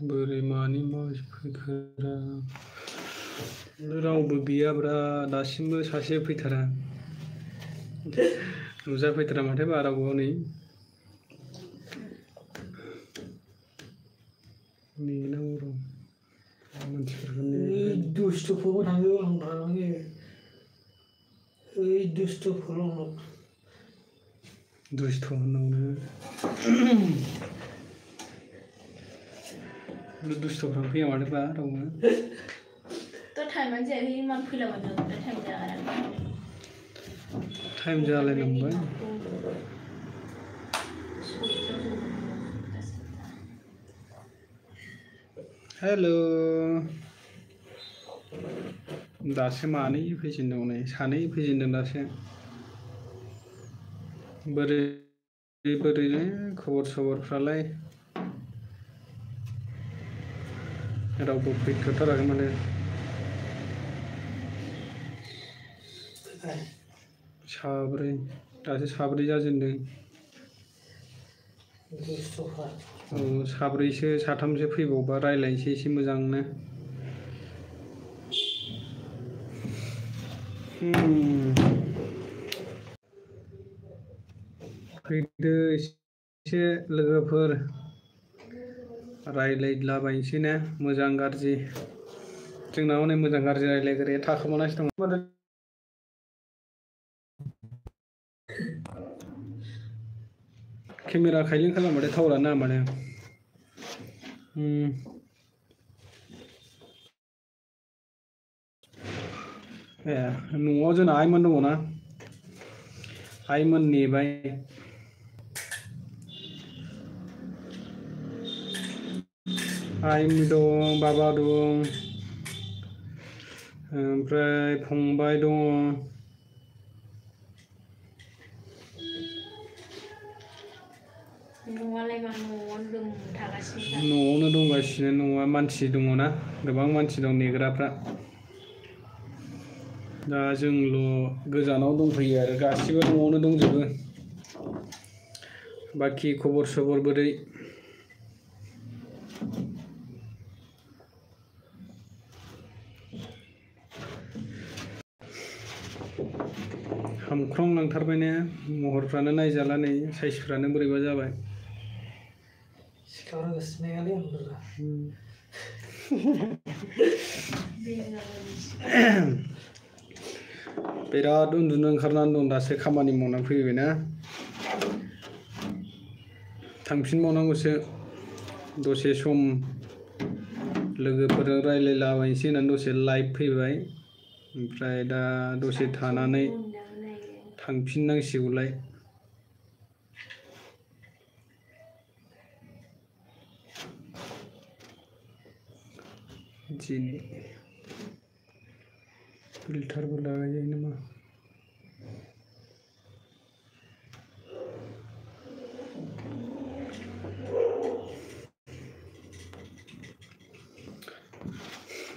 बोरै मानि मानसि फैखारा रावबो गैयाब्रा दासिमबो सासे फैथारा नुजाफैथारा माथो बारा गोबाव नै नेनांगौ र' मानसिफोरखौ दुस्थ'खौबो थाङो आं थाङो ओइ दुस्थ'फोराव दुस्थ' होननांगौ दुस्थ'फ्रा फैया माथोबा रावबो तो टाइमानो जायाखै इमान फैलाबायदों दा टाइम जाया टाइम जालायलांबाय हेल' दासो मानै फैजेनदों नै सानै फैजेनदों दासो बोरै बोरैनो खबर सबरफ्रालाय रावबो फैथ'थाराखै माने साब्रै दासो साब्रै जाजेनदों औ साब्रैसो साथामसो फैबावबा रायज्लायनोसै एसे मोजांनो फैदो एसे लोगोफोर रायज्लायलाबायनोसै ना मोजां गाज्रि जोंना हनै मोजां गाज्रि रायज्लायग्राया थाखोमानासो दङ केमेरा खायलें खालामबाथाय टावारानो नाङा माथो ए न'आव जोंना आइमोन दङ ना आइमोन नेबाय आइमोन दं बाबा दं ओमफ्राय फंबाय दङ न'आवनो दंगासिनो न'आ मानसि दङ ना गोबां मानसि दं नेग्राफ्रा दा जोंल' गोजानाव दंफैयो आरो गासिबो न'आवनो दंजोबो बाखि खबर सबर बोरै हामख्रं लांथारबाय ने महरफ्रानो नायजाला नै साइसफ्रानो बोरैबा जाबाय बिराद उन्दुनो ओंखारनानै दं दासो खामानि मावनानै फैबायना थांफिनबावनांगौसो दसे सम लोगोफोरजों रायज्लायलाबायनोसै होननानै दसे लाइभ फैबाय ओमफ्राय दा दसे थानानै थांफिननांसिगौलाय दिनै फिल्टारबो लागायजायो नामा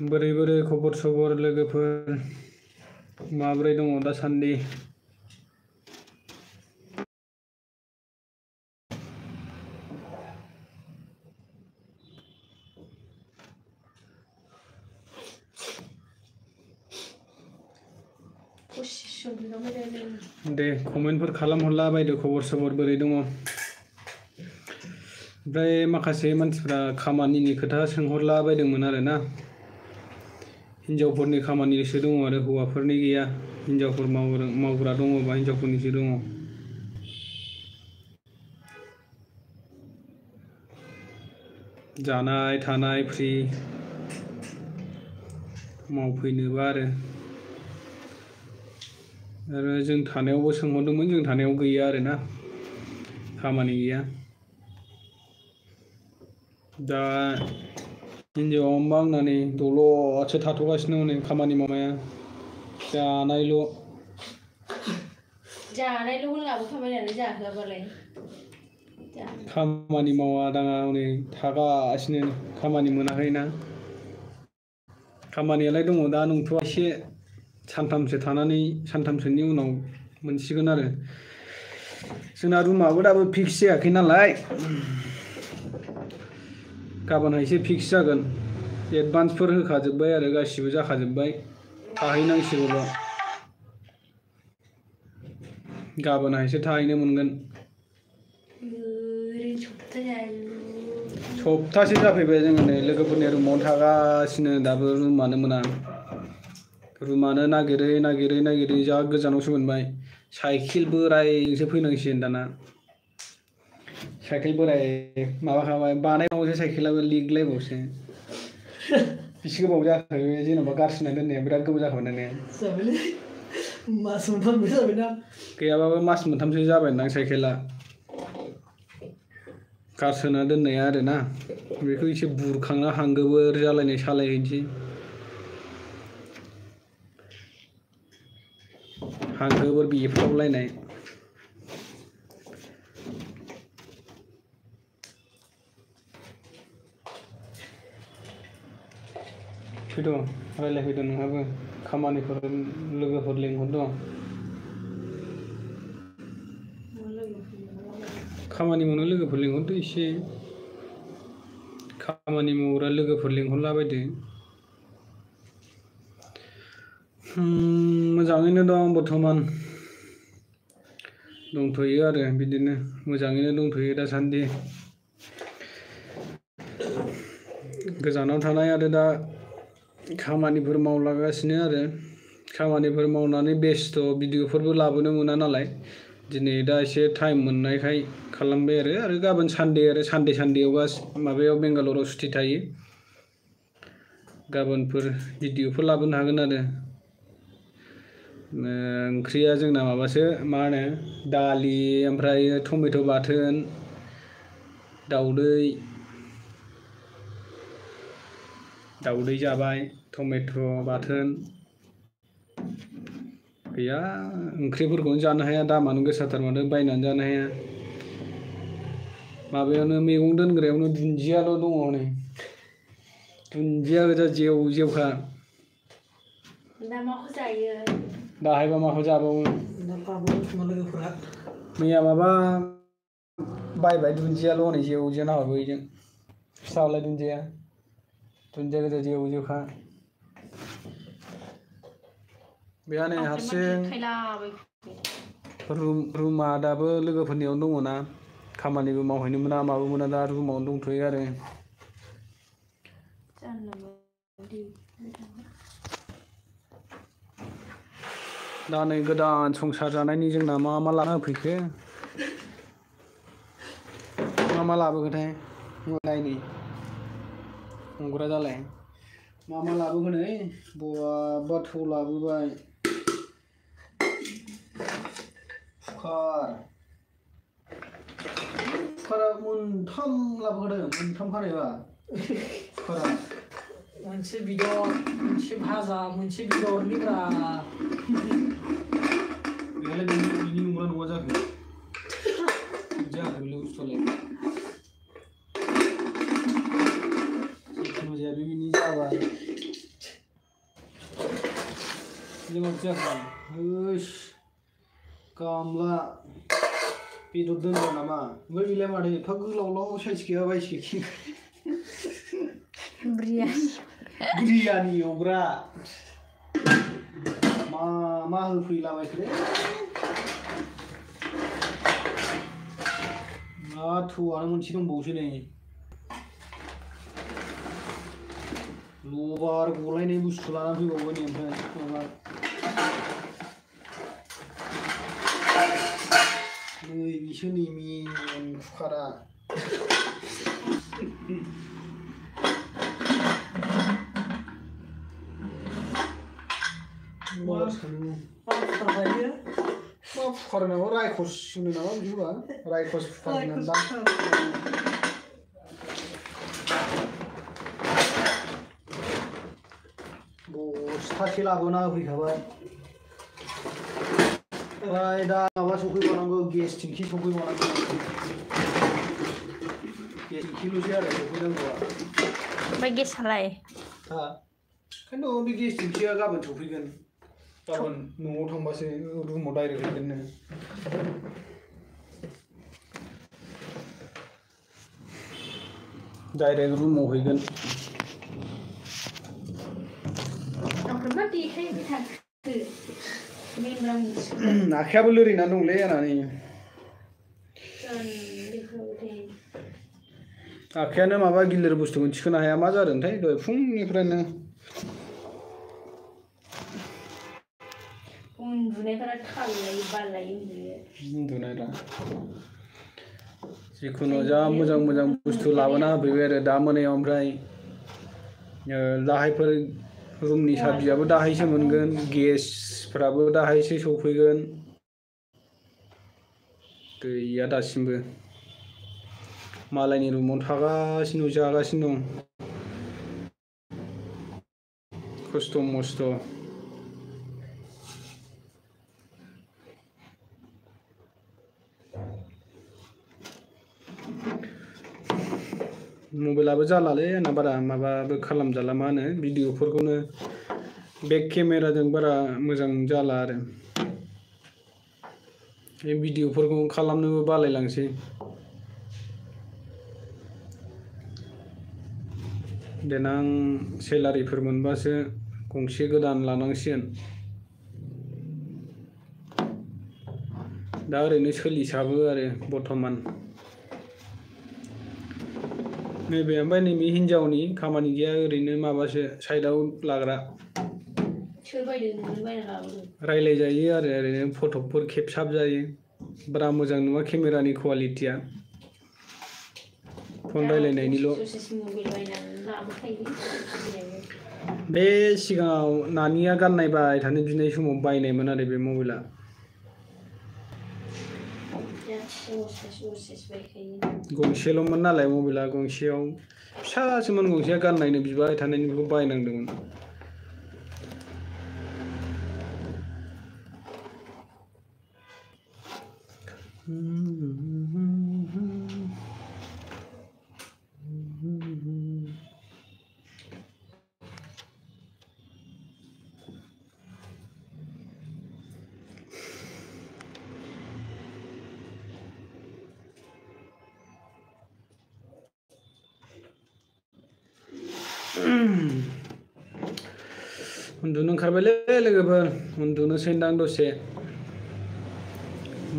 बोरै बोरै खबर सबर लोगोफोर माबोरै दङ दासान्दि दे कमेन्टफोर खालामहरला बायदो खबर सबर बोरै दङ ओमफ्राय माखासे मानसिफ्रा खामानिनि खोथा सोंहरला बायदोंमोन आरो ना हिनजावफोरनि खामानिसो दङ आरो हौवाफोरनि गैया हिनजावफोर मावग्रा दङबा हिनजावफोरनिसो दङ जानाय थानाय फ्रि मावफैनोबा आरो जों थानायावबो सोंहरदोंमोन जों थानायाव गैया आरो ना खामानि गैया दा हिनजावा आंना नै दलदसो थाथ'गासिनो हनै खामानि मावनाया जानायल' होनलाबोखाबायनानै जाहोआबालाय खामानि मावा दाङा हनै थागासिनो खामानि मोनाखैना खामानियालाय दङ दा नंथ'आ एसे सानथामसो थानानै सानथामसोनि उनाव मोनसिगोन आरो जोंना रुमाबो दाबो फिक्स जायाखै नालाय गाबोनहायसो फिक्स जागोन एडभान्सफोर होखाजोब्बाय आरो गासिबो जाखाजोब्बाय थाहैनांसिगौल' गाबोनहायसो थाहैनो मोनगोन सप्तासे जाफैबाय जोङो नै लोगोफोरनि रुमावनो थागासिनो दाबो रुमानो मोना रुमानो नागिरै जा गोजानावसो मोनबाय साइकेल बोरायजोंसो फैनांसिगोन दाना साइकेल बोराय माबाखाबाय बानायबावोसो साइकेलाबो लिकलायबावसो बेसे गोबाव जाखो जेन'बा गारसोना दोननाया बिराद गोबाव जाखाबाय ना जाबायलै मास मोनथामबो जाबायना गैयाबाबो मास मोनथामसो जाबायदां साइकेला गारसोना दोननाया आरोना बेखौ एसे बुरखांना हांगोबोर जालायनाय सालायहैनोसै हांगोबोर बेफ्रावलायनाय फैद' रायज्लायफैदो नोंहाबो खामानिफोर लोगोफोर लिंहरदों खामानि मावनो लोगोफोर लिंहरदो एसे खामानि मावग्रा लोगोफोर लिंहरलाबायदो मोजाङैनो दं बर्थमान दंथ'यो आरो बिदिनो मोजाङैनो दंथ'यो दासान्दि गोजानाव थानाय आरो दा खामानिफोर मावलागासिनो आरो खामानिफोर मावनानै बेस्थ' भिडिअफोरबो लाबोनो मोना नालाय दिनै दा एसे टाइम मोननायखाय खालामबाय आरो गाबोन सानडे आरो सानडेयाव माबायाव बेंगालराव सुटि थायो गाबोनफोर भिडिअफोर लाबोनो हागोन आरो ओंख्रिया जोंना माबासो मा होनो दालि ओमफ्राय टमेट' बाथोन दाउदै जाबाय टमेट' बाथोन गैया ओंख्रिफोरखौनो जानो हाया दामानो गोसाथार माथो बायनानै जानो हाया माबायावनो मैगं दोनग्रायावनो दुन्दियाल' दङ नै दुन्दिया गोजा जेवखा दा माखौ जायो दाहायबा माखौ जाबावो लोगोफोरा मैया माबा बायबाय दुन्दियाल' हनै जेवना होबाय बैजों फिसालाय दुन्दिया गोजा जेवखा बेहा नै हारसिं रुमा दाबो लोगोफोरनियावनो दङ ना खामानिबो मावहैनो मोना माबो मोना दा रुमावनो दंथ'यो आरो दा नै गोदान संसार जानायनि जोंना मा लाना होफैखो मा लाबोखोथाय नायनि संग्रा दालाय मा लाबोखोनै बा थौ लाबोबाय कुकारा मोनथाम लाबोखादों मोनथाम खानायबा कुकारा मोनसे बेदर मोनसे भाजा मोनसे बेदरनिब्रा बेहालाय बिनि नंगौना नङा जाखो जाखो बे बुस्थुआलाय जिखुनु जाया बिनि जाबाय जाखो गामला बेदर दोनग्रा नामा ओमफ्राय बेलाय माथो एफा गोलाव साइज गैया बायसि बिरियानि एवग्रा मा होफैलाबायखोलै थौआनो मोनसे दंबावोसो नै लबार गलायनाय बुस्थु लानानै फैबावबाय नै ओमफ्राय माबा बिसो नै मेन कुकारा मा कुकार होनांगौ रायखस होनो नामा बिदिबा रायखस कुकार होननानै दा बस्थासे लाबोना होफैखाबाय ओमफ्राय दा माबा सफैबावनांगौ गेस टेंखि सफैबावनांगौ गेस टेंखिल'सै आरो सफैनांगौआ ओमफ्राय गेसालाय ओंखायनोथ' बे गेस टेंखिया गाबोन सफैगोन गाबोन न'आव थांबासो रुमाव डाइरेक्ट हैगोननो डाइरेक्ट रुमाव हैगोन आखायाबो लोरिना दंलै आंना नै आखायानो माबा गिलिर बुस्थुखौ थिखोनो हाया मा जादोंथाय दहाय फुंनिफ्रायनो उन्दुनायफोरा थालायो बालायो उन्दुनायरा जिखुनु जा मोजां मोजां बुस्थु लाबोना होफैबाय आरो दा मोनायाव ओमफ्राय दाहायफोर रुमनि साबियाबो दाहायसो मोनगोन गेसफ्राबो दाहायसो सफैगोन गैया दासिमबो मालायनि रुमाव थागासिनो जागासिनो दं खस्थ' मस्थ' मबाइलाबो जालालै आंना बारा माबाबो खालामजाला मा होनो भिडिअफोरखौनो बेक केमेराजों बारा मोजां जाला आरो बे भिडिअफोरखौ खालामनोबो बालायलांसै देनां सेलारिफोर मोनबासो गंसे गोदान लानांसिगोन दा ओरैनो सोलिसाबो आरो बर्थमान नैबे ओमफ्राय नैबे हिनजावनि खामानि गैया ओरैनो माबासो साइडआव लाग्रा सोर बायदों नोंनो बायना लाबोदों रायलायजायो आरो ओरैनो फटकफोर खेबसाबजायो बारा मोजां नङा केमेरानि क्वालिटिया फन रायलायनायनिल' बे सिगाङाव नानिया गाननायबाय थानो बिनाय समाव बायनायमोन आरो बे मबाइला गंसेल'मोन नालाय मबाइला गंसेयाव फिसासोमोन गंसेया गाननायनो बिबाय थानायनि बेखौ बायनांदोंमोन उन्दुनो ओंखारबायलै लोगोफोर उन्दुनोसैदां दसे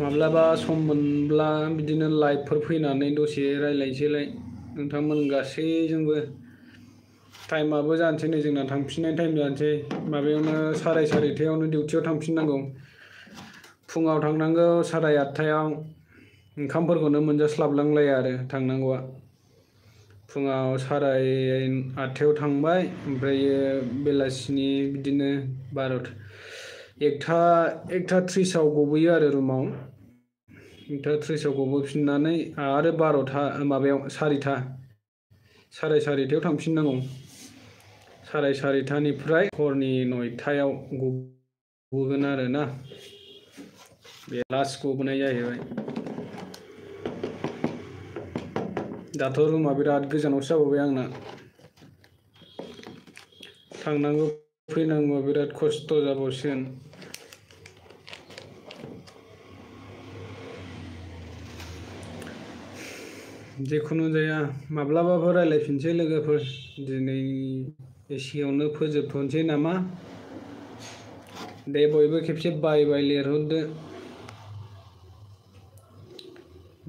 माब्लाबा सम मोनब्ला बिदिनो लाइभफोर फैनानै दसे रायलायनोसैलाय नोंथांमोन गासैजोंबो टाइमाबो जानोसै नै जोंना थांफिननाय टाइम जानोसै माबायावनो 8:30 डिउटियाव थांफिननांगौ फुङाव थांनांगौ 8:30 ओंखामफोरखौनो मोनजास्लाबलांलाया आरो थांनांगौआ फुङाव 8:30 थांबाय ओमफ्रायो बेलासिनि बिदिनो 1:30 गबोयो आरो रुमाव 1:30 गबोफिननानै आरो 12 माबायाव 4:30 थांफिननांगौ 4:30निफ्राय हरनि 9:00 गबोगोन आरोना बे लास्ट गबोनाय जाहैबाय दाथ' रुमा बिराद गोजानावसो जाबावबाय आंना थांनांगौ फैनांगौ बिराद खस्थ' जाबावसिगोन जिखुनु जाया माब्लाबाफोर रायलायफिनसै लोगोफोर दिनै एसेयावनो फोजोबथ'नोसै नामा दे बयबो खेबसे बाय बाय लिरहरदो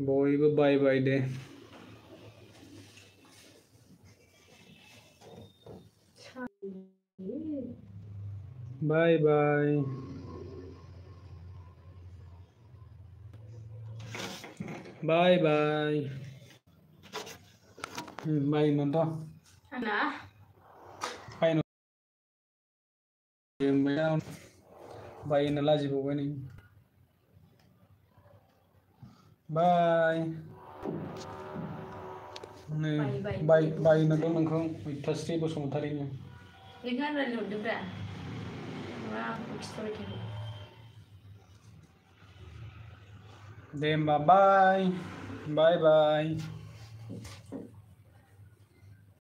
बयबो बाय बाय दे बाय बाय बाय बाय बायनोथ' आंना बायनो बायनो लाजिबावबाय नै बाय नै बायनोथ' नोंखौ मैथास्रि बसुमतारिनो लेखा रायलायहरदोब्रा मा खिथाबाय थायो दे होमबा बाय बाय बाय